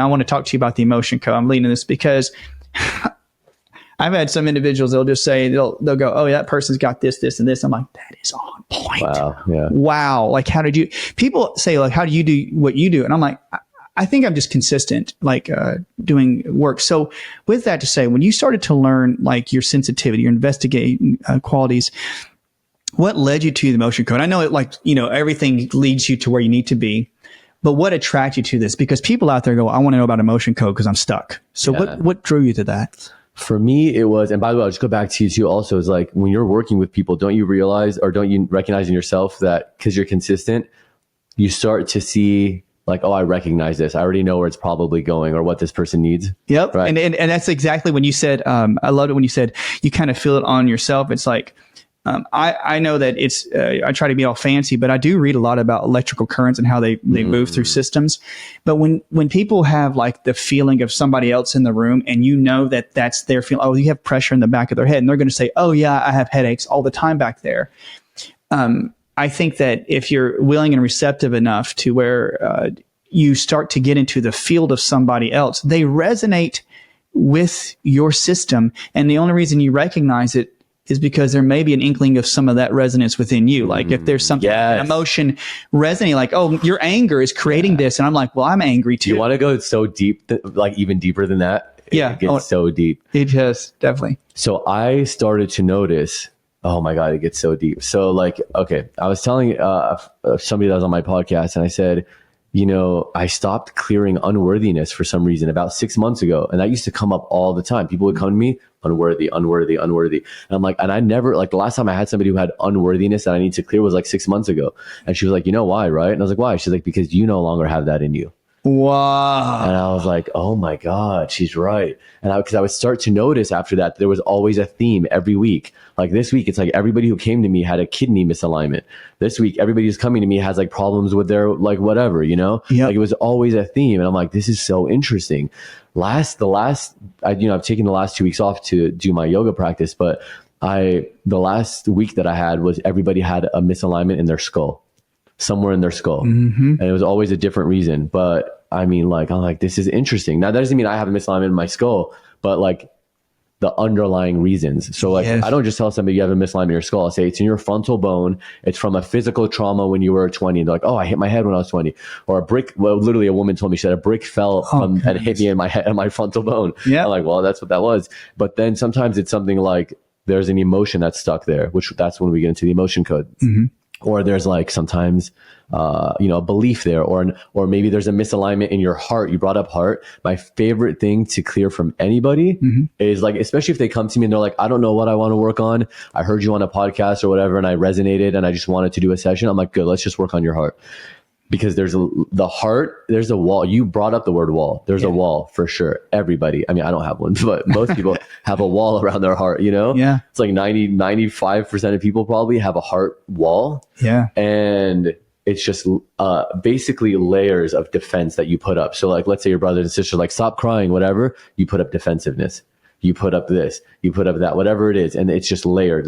I want to talk to you about the emotion code. I'm leading this because I've had some individuals, they'll just say, they'll go, oh, yeah, that person's got this, this, and this. I'm like, that is on point. Wow. Yeah. Wow. Like, people say, like, how do you do what you do? And I'm like, I think I'm just consistent, like, doing work. So with that to say, when you started to learn, like, your sensitivity, your investigating qualities, what led you to the emotion code? I know it, like, everything leads you to where you need to be. But what attracted you to this? Because people out there go, I want to know about emotion code because I'm stuck. So what drew you to that? For me, it was, and by the way, I'll just go back to you too also, is like when you're working with people, don't you realize, or don't you recognize in yourself that because you're consistent, you start to see like, oh, I recognize this. I already know where it's probably going or what this person needs. Yep. Right? And that's exactly when you said, I loved it when you said you kind of feel it on yourself. It's like, I know that it's, I try to be all fancy, but I do read a lot about electrical currents and how they move through systems. But when people have like the feeling of somebody else in the room and you know that that's their feeling, oh, you have pressure in the back of their head and they're going to say, oh yeah, I have headaches all the time back there. I think that if you're willing and receptive enough to where, you start to get into the field of somebody else, they resonate with your system. And the only reason you recognize it is because there may be an inkling of some of that resonance within you. Like if there's something, an emotion resonating, like, oh, your anger is creating this. And I'm like, well, I'm angry too. You want to go so deep, like even deeper than that? Yeah. It gets so deep. It just definitely. So I started to notice, oh my God, it gets so deep. So like, okay, I was telling somebody that was on my podcast and I said, I stopped clearing unworthiness for some reason about 6 months ago. And that used to come up all the time. People would come to me, unworthy. And I'm like, and I never, like the last time I had somebody who had unworthiness that I need to clear was like 6 months ago. And she was like, you know why, right? And I was like, why? She's like, because you no longer have that in you. Wow. And I was like, oh my God, she's right. And because I would start to notice after that, there was always a theme every week. Like this week, it's like everybody who came to me had a kidney misalignment. This week, everybody who's coming to me has like problems with their, like whatever, Like it was always a theme. And I'm like, this is so interesting. I've taken the last 2 weeks off to do my yoga practice, but the last week that I had was everybody had a misalignment in their skull. Somewhere in their skull. And it was always a different reason. But I mean, like, I'm like, this is interesting. Now, that doesn't mean I have a misalignment in my skull, but like the underlying reasons. So like, I don't just tell somebody you have a misalignment in your skull. I say it's in your frontal bone. It's from a physical trauma when you were 20. And they're like, oh, I hit my head when I was 20. Or a brick, well, literally a woman told me she said a brick fell and hit me in my head, in my frontal bone. Yeah. I'm like, well, that's what that was. But then sometimes it's something like there's an emotion that's stuck there, which that's when we get into the emotion code. Or there's like sometimes, a belief there, or maybe there's a misalignment in your heart. You brought up heart. My favorite thing to clear from anybody is like, especially if they come to me and they're like, I don't know what I want to work on. I heard you on a podcast or whatever, and I resonated and I just wanted to do a session. I'm like, good, let's just work on your heart. Because there's the heart, there's a wall. You brought up the word wall. There's a wall for sure. Everybody. I mean, I don't have one, but most people have a wall around their heart, Yeah. It's like 95% of people probably have a heart wall. Yeah. And it's just basically layers of defense that you put up. So like, let's say your brothers and sisters like, stop crying, whatever. You put up defensiveness. You put up this, you put up that, whatever it is. And it's just layered.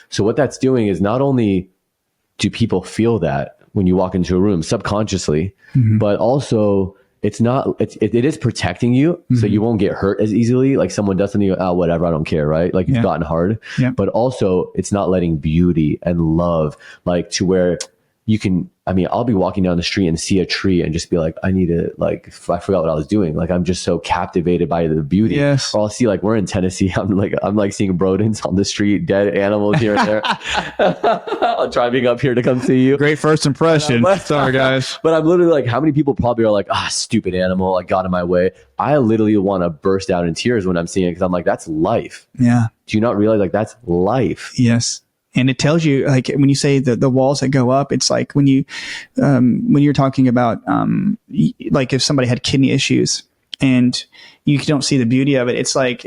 So what that's doing is not only do people feel that when you walk into a room subconsciously, but also it is protecting you. So you won't get hurt as easily. Like someone does something, oh, whatever, I don't care. Right. Like it's gotten hard, but also it's not letting beauty and love, like to where you can, I'll be walking down the street and see a tree and just be like, I need to, like, I forgot what I was doing. Like, I'm just so captivated by the beauty. Yes. Or I'll see, like, we're in Tennessee. I'm like seeing rodents on the street, dead animals here and there. I'm driving up here to come see you. Great first impression. Sorry, guys. But I'm literally like, how many people probably are like, stupid animal, like got in my way. I literally want to burst out in tears when I'm seeing it because I'm like, that's life. Yeah. Do you not realize like that's life? Yes. And it tells you, like, when you say the walls that go up, it's like when you're talking about, like if somebody had kidney issues and you don't see the beauty of it, it's like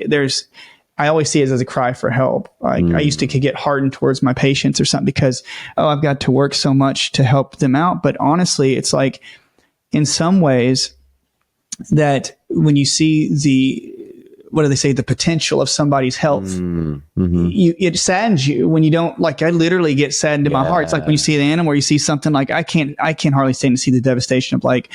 I always see it as a cry for help. Like I used to get hardened towards my patients or something because, I've got to work so much to help them out. But honestly, it's like in some ways that when you see what do they say, the potential of somebody's health. It saddens you when you don't, like, I literally get saddened in my heart. It's like when you see an animal or you see something, like I can't hardly stand to see the devastation of like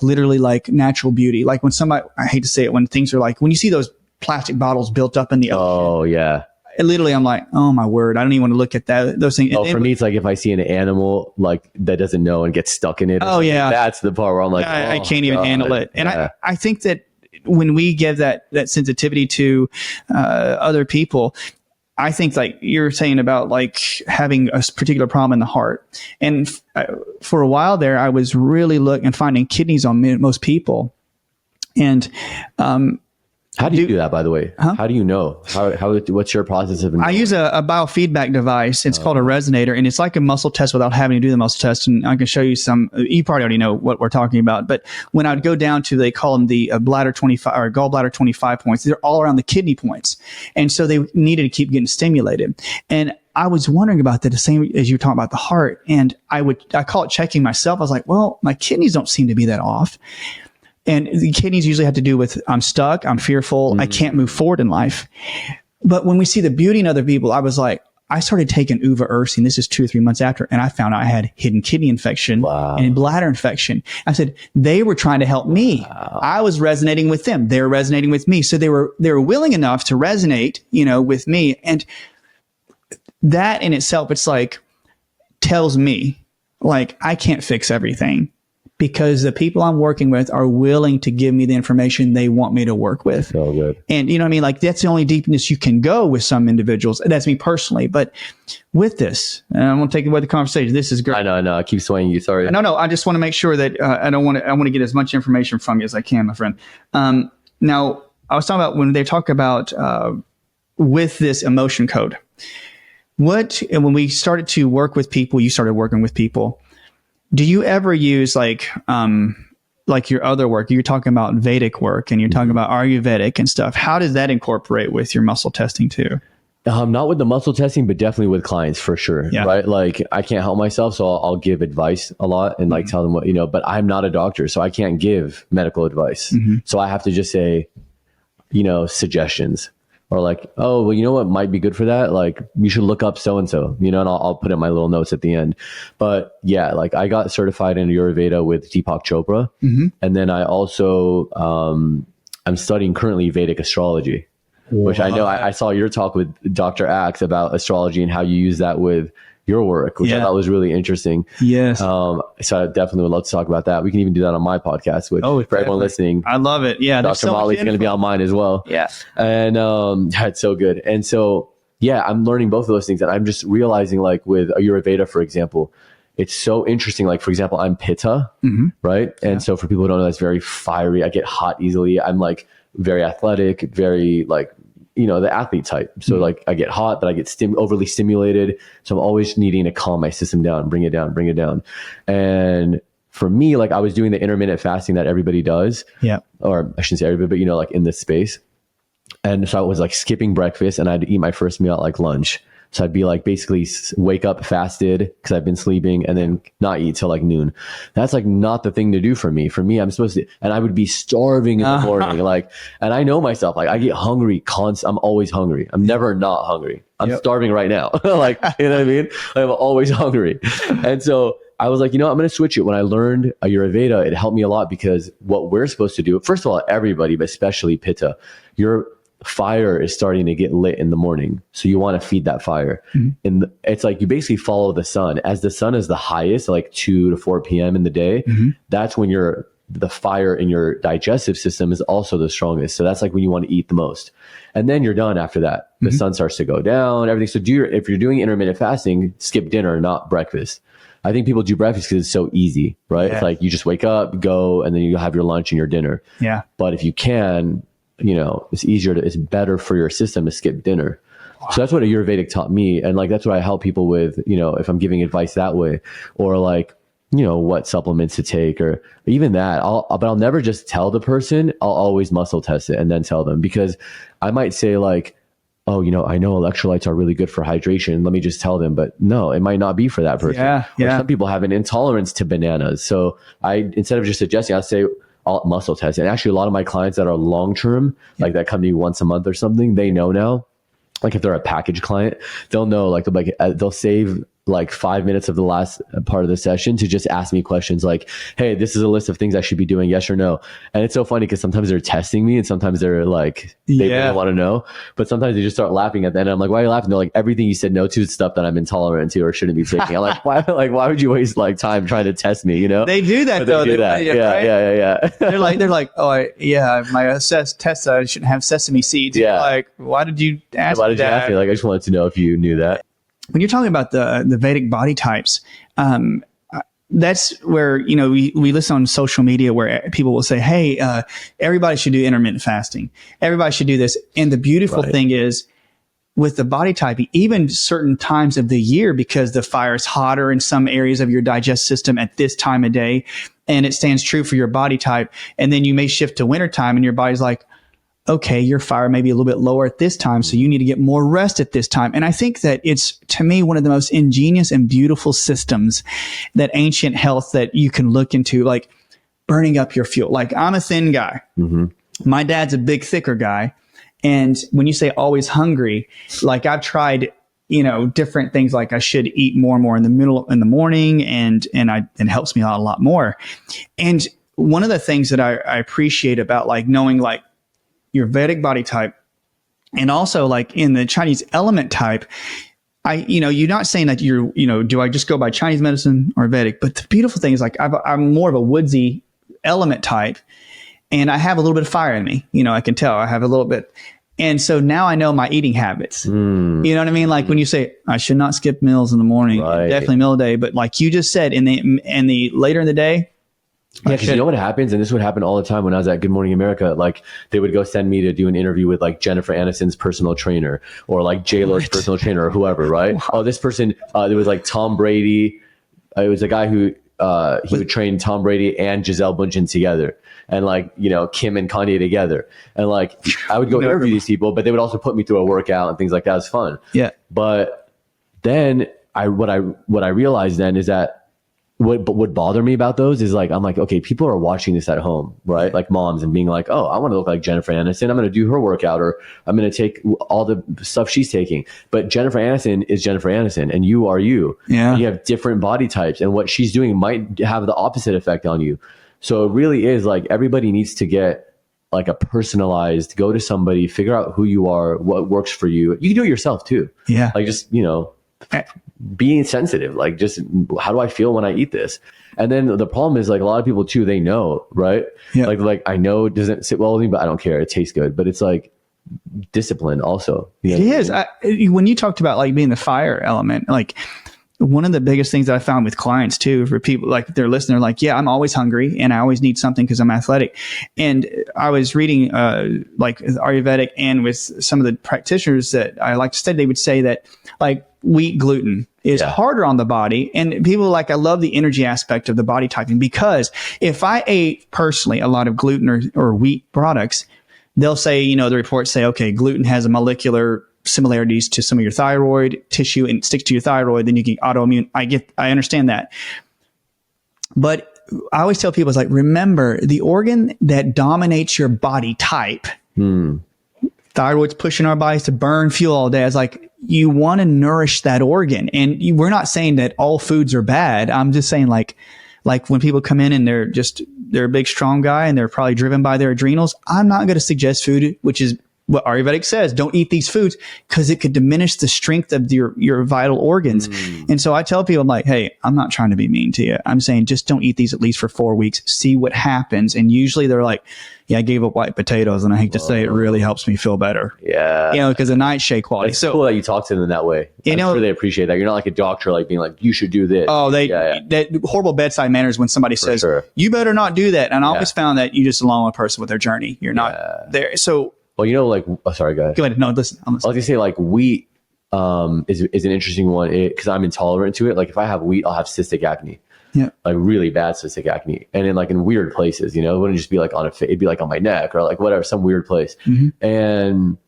literally like natural beauty. Like when somebody, I hate to say it, when things are like, when you see those plastic bottles built up in the ocean. Oh yeah. Literally, I'm like, oh my word, I don't even want to look at those things. Oh, for me, it's like if I see an animal like that doesn't know and gets stuck in it. Oh yeah, that's the part where I'm like, I can't even handle it. And I think that when we give that sensitivity to other people, I think like you're saying about like having a particular problem in the heart. And for a while there, I was really looking and finding kidneys on most people. And how do you do that, by the way? How do you know? What's your process of knowing? I use a biofeedback device. It's called a resonator, and it's like a muscle test without having to do the muscle test. And I can show you some. You probably already know what we're talking about. But when I would go down to, they call them the bladder 25 or gallbladder 25 points. They're all around the kidney points, and so they needed to keep getting stimulated. And I was wondering about that, the same as you were talking about the heart. And I call it checking myself. I was like, well, my kidneys don't seem to be that off. And the kidneys usually have to do with, I'm stuck, I'm fearful, I can't move forward in life. But when we see the beauty in other people, I was like, I started taking uva ursine. This is 2 or 3 months after, and I found out I had hidden kidney infection and bladder infection. I said, they were trying to help me. I was resonating with them. They were resonating with me. So they were willing enough to resonate, with me. And that in itself, it's like, tells me, like, I can't fix everything, because the people I'm working with are willing to give me the information they want me to work with. So good. And you know what I mean? Like, that's the only deepness you can go with some individuals. That's me personally. But with this, and I'm going to take away the conversation. This is great. I know. I keep swaying you. Sorry. No. I just want to make sure that I want to get as much information from you as I can, my friend. Now, I was talking about when they talk about with this emotion code. And when we started to work with people, you started working with people. Do you ever use like your other work? You're talking about Vedic work and you're talking about Ayurvedic and stuff. How does that incorporate with your muscle testing too? Not with the muscle testing, but definitely with clients for sure. Yeah. Right. Like I can't help myself. So I'll give advice a lot and like tell them what, but I'm not a doctor, so I can't give medical advice. So I have to just say, suggestions. Or like, oh, well, you know what might be good for that? Like, you should look up so-and-so, and I'll put in my little notes at the end. But yeah, like I got certified in Ayurveda with Deepak Chopra. And then I also, I'm studying currently Vedic astrology, which I know I saw your talk with Dr. Axe about astrology and how you use that with your work, which I thought was really interesting. Yes. So I definitely would love to talk about that. We can even do that on my podcast, which for everyone listening. I love it. Yeah. Dr. Motley is going to be on mine as well. Yeah. And that's so good. And so, yeah, I'm learning both of those things. And I'm just realizing, like with Ayurveda, for example, it's so interesting. Like, for example, I'm Pitta, right? And so for people who don't know, that's very fiery. I get hot easily. I'm like very athletic, very like, the athlete type. So like I get hot, but I get overly stimulated. So I'm always needing to calm my system down, bring it down. And for me, like I was doing the intermittent fasting that everybody does. Yeah. Or I shouldn't say everybody, but like in this space. And so I was like skipping breakfast and I'd eat my first meal at like lunch. So I'd be like basically wake up fasted because I've been sleeping and then not eat till like noon. That's like not the thing to do for me. For me, I'm supposed to, and I would be starving in the morning. Like, and I know myself, like I get hungry I'm always hungry. I'm never not hungry. I'm starving right now. Like, you know what I mean? I'm always hungry. And so I was like, I'm going to switch it. When I learned Ayurveda, it helped me a lot because what we're supposed to do, first of all, everybody, but especially Pitta, your fire is starting to get lit in the morning. So you want to feed that fire. And it's like you basically follow the sun. As the sun is the highest, like 2 to 4 p.m. in the day, that's when the fire in your digestive system is also the strongest. So that's like when you want to eat the most. And then you're done after that. The sun starts to go down, everything. So if you're doing intermittent fasting, skip dinner, not breakfast. I think people do breakfast because it's so easy, right? It's like you just wake up, go, and then you have your lunch and your dinner. Yeah. But if you can, it's better for your system to skip dinner. Wow. So that's what Ayurvedic taught me. And like, that's what I help people with, if I'm giving advice that way, or like, what supplements to take, or even that but I'll never just tell the person. I'll always muscle test it and then tell them, because I might say like, oh, I know electrolytes are really good for hydration. Let me just tell them. But no, it might not be for that person. Yeah. Some people have an intolerance to bananas. So instead of just suggesting, I'll say, all muscle tests. And actually a lot of my clients that are long-term, like that come to me once a month or something, they know now, like if they're a package client, they'll know, like they'll save like 5 minutes of the last part of the session to just ask me questions like, hey, this is a list of things I should be doing, yes or no. And it's so funny because sometimes they're testing me and sometimes they're like, they really want to know, but sometimes they just start laughing at the end. I'm like, why are you laughing? They're like, everything you said no to is stuff that I'm intolerant to or shouldn't be taking. I'm like, why would you waste like time trying to test me, you know? They do that But though. they do that. Yeah. They're like, oh, my test I shouldn't have sesame seeds. Yeah. Like, why did you ask Why me did you ask me? Like, I just wanted to know if you knew that. When you're talking about the Vedic body types, that's where, we listen on social media where people will say, hey, everybody should do intermittent fasting. Everybody should do this. And the beautiful thing is with the body type, even certain times of the year, because the fire is hotter in some areas of your digestive system at this time of day, and it stands true for your body type. And then you may shift to wintertime and your body's like, okay, your fire may be a little bit lower at this time, so you need to get more rest at this time. And I think that it's, to me, one of the most ingenious and beautiful systems that ancient health that you can look into, like burning up your fuel. Like, I'm a thin guy. Mm-hmm. My dad's a big, thicker guy. And when you say always hungry, like I've tried, different things, like I should eat more and more in the morning, and it helps me out a lot more. And one of the things that I appreciate about like knowing like your Vedic body type, and also like in the Chinese element type, you're not saying that do I just go by Chinese medicine or Vedic? But the beautiful thing is like I'm more of a woodsy element type, and I have a little bit of fire in me. I can tell I have a little bit. And so now I know my eating habits. You know what I mean? Like when you say I should not skip meals in the morning, definitely middle of the day. But like you just said, in the later in the day, yeah, because you know what happens, and this would happen all the time when I was at Good Morning America. Like they would go send me to do an interview with like Jennifer Aniston's personal trainer or like J-Lo's personal trainer or whoever, right? Wow. Oh, this person, there was like Tom Brady. It was a guy who he would train Tom Brady and Gisele Bündchen together, and like Kim and Kanye together, and like I would go interview these people, but they would also put me through a workout and things like that. It was fun. Yeah, but then what I realized then is that. What would bother me about those is like, I'm like, okay, people are watching this at home, right? Like moms, and being like, oh, I want to look like Jennifer Aniston. I'm going to do her workout, or I'm going to take all the stuff she's taking. But Jennifer Aniston is Jennifer Aniston, and you are you. Yeah. And you have different body types, and what she's doing might have the opposite effect on you. So it really is like everybody needs to get like a personalized, go to somebody, figure out who you are, what works for you. You can do it yourself too. Yeah. Like just, being sensitive, like just how do I feel when I eat this? And then the problem is like a lot of people too, they know, right? Yeah. Like I know it doesn't sit well with me, but I don't care. It tastes good. But it's like discipline also. It is. When you talked about like being the fire element, like one of the biggest things that I found with clients too, for people like they're listening, they're like, yeah, I'm always hungry and I always need something because I'm athletic. And I was reading like Ayurvedic, and with some of the practitioners that I like to study, they would say that like wheat gluten is harder on the body. And people like, I love the energy aspect of the body typing, because if I ate personally a lot of gluten or wheat products, they'll say, the reports say, okay, gluten has a molecular similarities to some of your thyroid tissue and sticks to your thyroid, then you get autoimmune. I understand that. But I always tell people, it's like, remember the organ that dominates your body type. Thyroid's pushing our bodies to burn fuel all day. It's like, you want to nourish that organ. And we're not saying that all foods are bad. I'm just saying like when people come in and they're a big, strong guy and they're probably driven by their adrenals, I'm not going to suggest food, which is what Ayurvedic says, don't eat these foods, because it could diminish the strength of your vital organs. And so I tell people, I'm like, hey, I'm not trying to be mean to you. I'm saying just don't eat these at least for 4 weeks. See what happens. And usually they're like, yeah, I gave up white potatoes, and I hate to say it really helps me feel better. Yeah. Because of nightshade quality. It's cool that you talk to them that way. I'm sure they appreciate that. You're not like a doctor, like being like, you should do this. Oh, that horrible bedside manners when somebody says, you better not do that. And I always found that you just allow a person with their journey. You're not there. So, well, like, sorry, go ahead. Go ahead. No, listen. I was going to say like wheat is an interesting one because I'm intolerant to it. Like if I have wheat, I'll have cystic acne. Yeah. Like really bad cystic acne. And in weird places, it wouldn't just be like it'd be like on my neck or like whatever, some weird place. And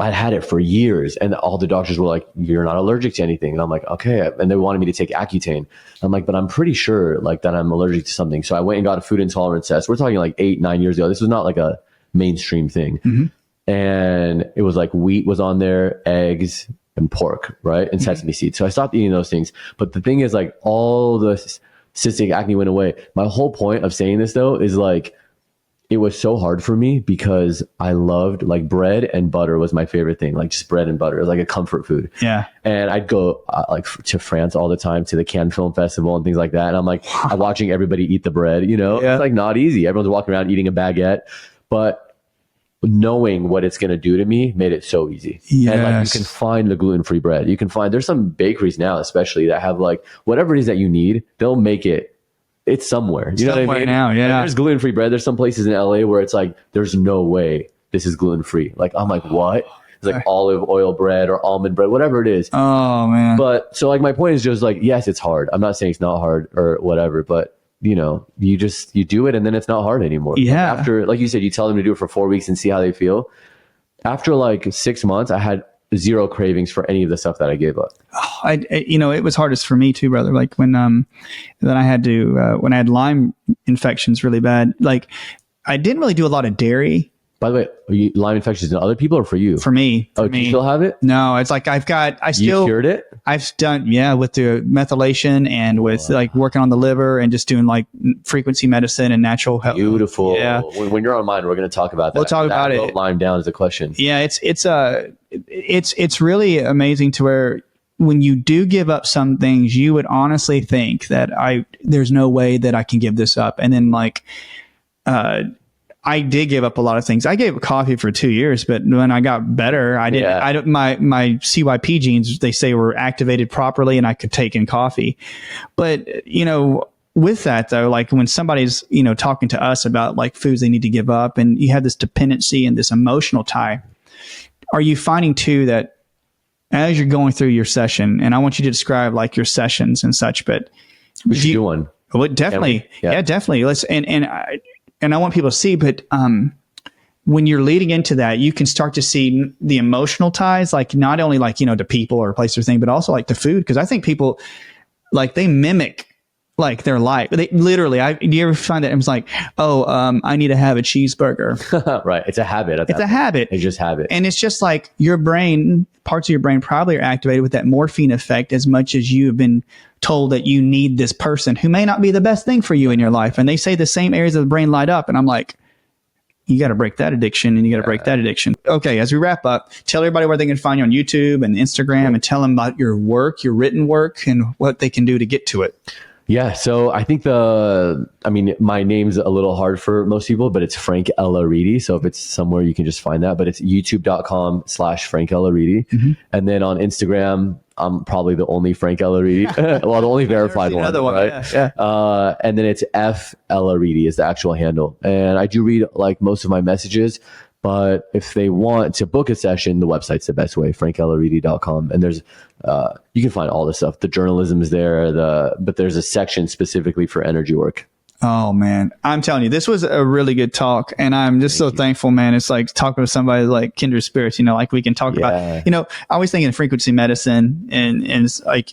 I'd had it for years, and all the doctors were like, "You're not allergic to anything." And I'm like, "Okay." And they wanted me to take Accutane. I'm like, "But I'm pretty sure like that I'm allergic to something." So I went and got a food intolerance test. We're talking like 8-9 years ago. This was not like a mainstream thing. And it was like wheat was on there, eggs and pork, right? And sesame seeds. So I stopped eating those things. But the thing is, like, all the cystic acne went away. My whole point of saying this though is like, it was so hard for me because I loved like bread and butter was my favorite thing. Like just bread and butter. It was like a comfort food. Yeah. And I'd go like to France all the time to the Cannes Film Festival and things like that. And I'm like watching everybody eat the bread, you know, it's like not easy. Everyone's walking around eating a baguette, but knowing what it's going to do to me made it so easy. And like you can find the gluten-free bread. You can find, there's some bakeries now, especially that have like whatever it is that you need, they'll make it. It's somewhere. You know what I mean? Now, yeah. There's gluten-free bread. There's some places in LA where it's like, there's no way this is gluten-free. Like, I'm like, what? It's like olive oil bread or almond bread, whatever it is. Oh, man. But so like, my point is just like, yes, it's hard. I'm not saying it's not hard or whatever, but you know, you do it and then it's not hard anymore. Yeah. Like after, like you said, you tell them to do it for 4 weeks and see how they feel. After like 6 months, I had zero cravings for any of the stuff that I gave up. Oh, you know, it was hardest for me too, brother. Like when I had Lyme infections really bad, like I didn't really do a lot of dairy. By the way, are you Lyme infections in other people or for you? For me. Do you still have it? No, it's like you cured it? I've done, with the methylation and with like working on the liver and just doing like frequency medicine and natural health. Beautiful. Yeah. When you're on mine, we're going to talk about that. We'll talk about it. Lyme down is a question. Yeah. It's really amazing to where when you do give up some things, you would honestly think that there's no way that I can give this up. And then like, I did give up a lot of things. I gave up coffee for 2 years, but when I got better, my CYP genes, they say, were activated properly and I could take in coffee. But, you know, with that though, like when somebody's, you know, talking to us about like foods they need to give up and you have this dependency and this emotional tie, are you finding too that as you're going through your session, and I want you to describe like your sessions and such, but we should do one. Well, definitely. Yeah, definitely. And I want people to see, but when you're leading into that, you can start to see the emotional ties, like not only like, you know, to people or place or thing, but also like to food. Cause I think people like they mimic like their life. They literally, do you ever find that it was like, I need to have a cheeseburger. Right. It's a habit. It's a habit. It's just habit. And it's just like your brain, parts of your brain probably are activated with that morphine effect as much as you have been told that you need this person who may not be the best thing for you in your life. And they say the same areas of the brain light up. And I'm like, you got to break that addiction and you got to break that addiction. Okay. As we wrap up, tell everybody where they can find you on YouTube and Instagram and tell them about your work, your written work and what they can do to get to it. Yeah. So I think my name's a little hard for most people, but it's Frank Elaridi. So if it's somewhere you can just find that, but it's youtube.com/Frank Elaridi. Mm-hmm. And then on Instagram, I'm probably the only Frank Elaridi. Well, the only verified one. Right? Yeah. And then it's F Elaridi is the actual handle. And I do read like most of my messages. But if they want to book a session, the website's the best way, frankelaridi.com. And there's, you can find all this stuff. The journalism is there, but there's a section specifically for energy work. Oh man, I'm telling you, this was a really good talk and I'm just so thankful, man. It's like talking to somebody like kindred spirits, you know, like we can talk about, you know, I always think in frequency medicine and it's like,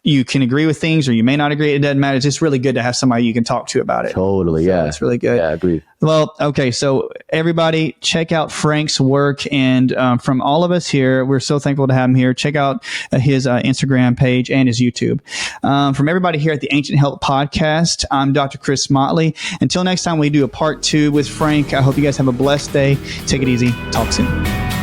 you can agree with things or you may not agree. It doesn't matter. It's just really good to have somebody you can talk to about it. Totally. Yeah. That's really good. Yeah, agreed. Well, okay. So everybody check out Frank's work. And from all of us here, we're so thankful to have him here. Check out his Instagram page and his YouTube. From everybody here at the Ancient Health Podcast, I'm Dr. Chris Motley. Until next time we do a part 2 with Frank, I hope you guys have a blessed day. Take it easy. Talk soon.